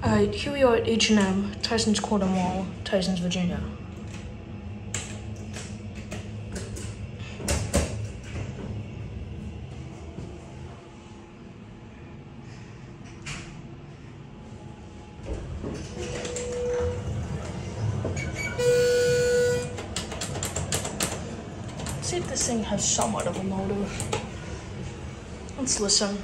Here we are at H&M, Tysons Corner Mall, Tysons, Virginia. Let's see if this thing has somewhat of a motor. Let's listen.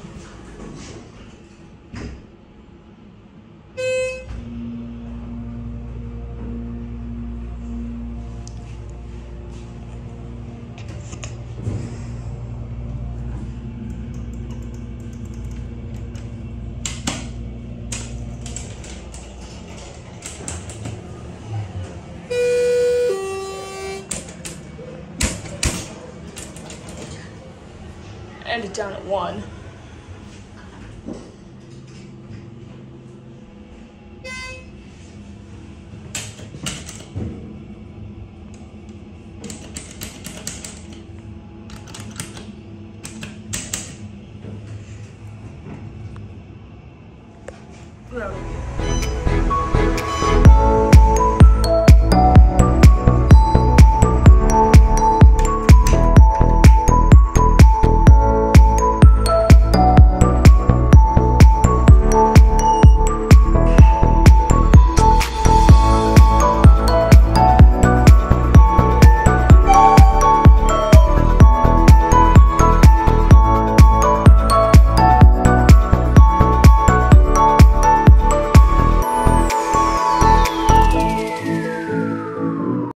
And it down at 1. Well,